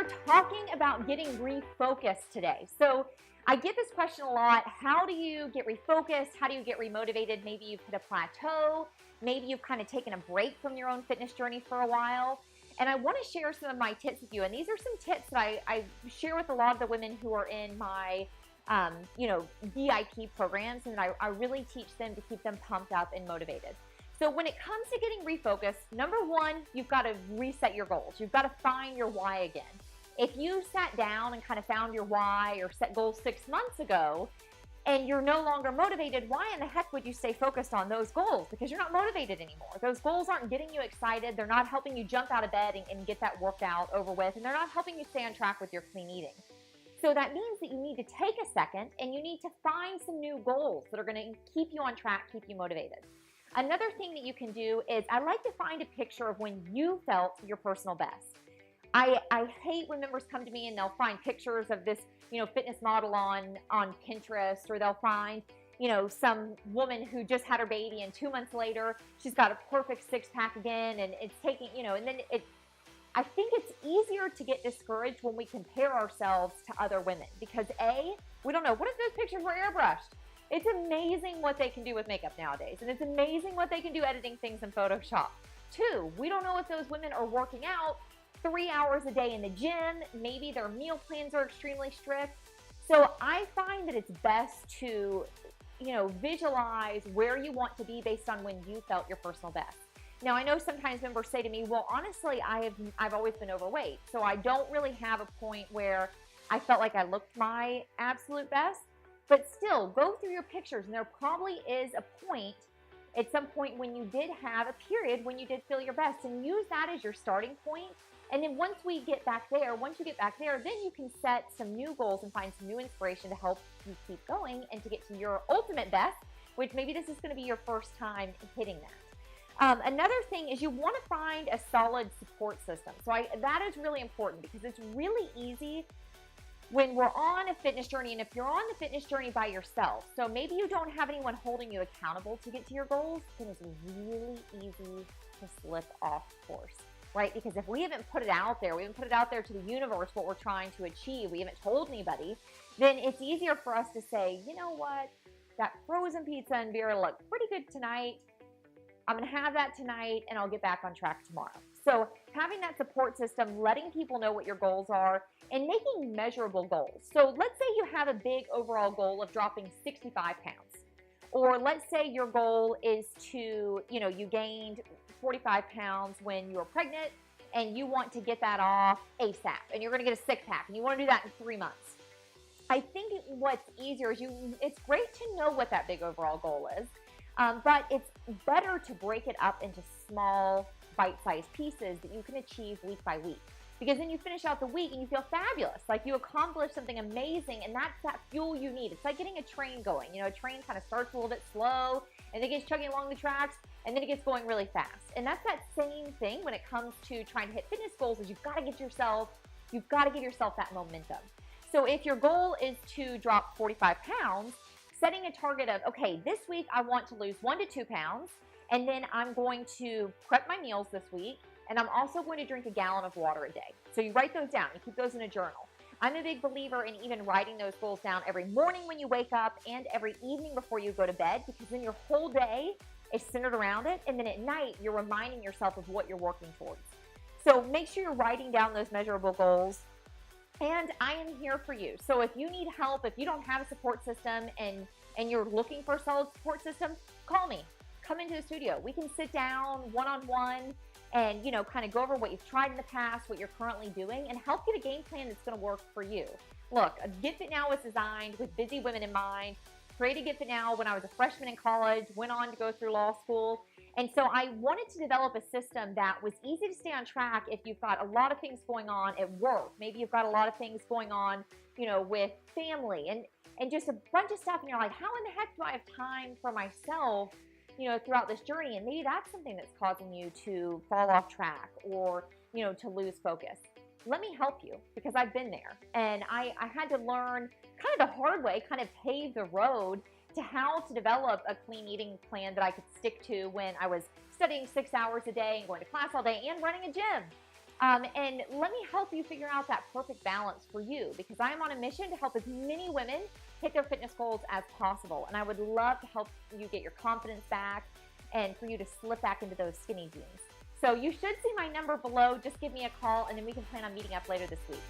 are talking about getting refocused today. So I get this question a lot. How do you get refocused? How do you get remotivated? Maybe you've hit a plateau. Maybe you've kind of taken a break from your own fitness journey for a while. And I want to share some of my tips with you. And these are some tips that I share with a lot of the women who are in my VIP programs, and I really teach them to keep them pumped up and motivated. So when it comes to getting refocused, number one, you've got to reset your goals. You've got to find your why again. If you sat down and kind of found your why or set goals 6 months ago and you're no longer motivated, why in the heck would you stay focused on those goals? Because you're not motivated anymore. Those goals aren't getting you excited. They're not helping you jump out of bed and get that workout over with, and they're not helping you stay on track with your clean eating. So that means that you need to take a second and you need to find some new goals that are going to keep you on track, keep you motivated. Another thing that you can do is I like to find a picture of when you felt your personal best. I hate when members come to me and they'll find pictures of this, fitness model on Pinterest, or they'll find, some woman who just had her baby and 2 months later, she's got a perfect six-pack again, and it's taking, and then I think it's easier to get discouraged when we compare ourselves to other women because we don't know. What if those pictures were airbrushed? It's amazing what they can do with makeup nowadays, and it's amazing what they can do editing things in Photoshop. 2, we don't know if those women are working out 3 hours a day in the gym. Maybe their meal plans are extremely strict. So I find that it's best to, visualize where you want to be based on when you felt your personal best. Now, I know sometimes members say to me, well, honestly, I've always been overweight, so I don't really have a point where I felt like I looked my absolute best. But still, go through your pictures, and there probably is a point at some point when you did have a period when you did feel your best, and use that as your starting point. And then once you get back there, then you can set some new goals and find some new inspiration to help you keep going and to get to your ultimate best, which maybe this is going to be your first time hitting that. Another thing is you want to find a solid support system. So that is really important because it's really easy when we're on a fitness journey, and if you're on the fitness journey by yourself, so maybe you don't have anyone holding you accountable to get to your goals, then it's really easy to slip off course, right? Because if we haven't put it out there, we haven't put it out there to the universe what we're trying to achieve, we haven't told anybody, then it's easier for us to say, you know what, that frozen pizza and beer looked pretty good tonight. I'm going to have that tonight, and I'll get back on track tomorrow. So having that support system, letting people know what your goals are, and making measurable goals. So let's say you have a big overall goal of dropping 65 pounds. Or let's say your goal is to, you gained 45 pounds when you were pregnant, and you want to get that off ASAP, and you're going to get a six-pack, and you want to do that in 3 months. I think what's easier is it's great to know what that big overall goal is. But it's better to break it up into small, bite-sized pieces that you can achieve week by week. Because then you finish out the week and you feel fabulous, like you accomplished something amazing, and that's that fuel you need. It's like getting a train going. A train kind of starts a little bit slow, and it gets chugging along the tracks, and then it gets going really fast. And that's that same thing when it comes to trying to hit fitness goals. Is you've got to give yourself that momentum. So if your goal is to drop 45 pounds, setting a target of, okay, this week I want to lose 1 to 2 pounds, and then I'm going to prep my meals this week, and I'm also going to drink a gallon of water a day. So you write those down, you keep those in a journal. I'm a big believer in even writing those goals down every morning when you wake up and every evening before you go to bed, because then your whole day is centered around it, and then at night you're reminding yourself of what you're working towards. So make sure you're writing down those measurable goals. And I am here for you. So if you need help, if you don't have a support system and you're looking for a solid support system, call me. Come into the studio. We can sit down one-on-one and, kind of go over what you've tried in the past, what you're currently doing, and help get a game plan that's going to work for you. Look, Get Fit Now was designed with busy women in mind. Created Get Fit Now when I was a freshman in college, went on to go through law school. And so I wanted to develop a system that was easy to stay on track if you've got a lot of things going on at work. Maybe you've got a lot of things going on, with family and just a bunch of stuff. And you're like, how in the heck do I have time for myself, throughout this journey? And maybe that's something that's causing you to fall off track or, to lose focus. Let me help you, because I've been there. And I had to learn kind of the hard way, kind of pave the road to how to develop a clean eating plan that I could stick to when I was studying 6 hours a day and going to class all day and running a gym. And let me help you figure out that perfect balance for you, because I am on a mission to help as many women hit their fitness goals as possible. And I would love to help you get your confidence back and for you to slip back into those skinny jeans. So you should see my number below. Just give me a call and then we can plan on meeting up later this week.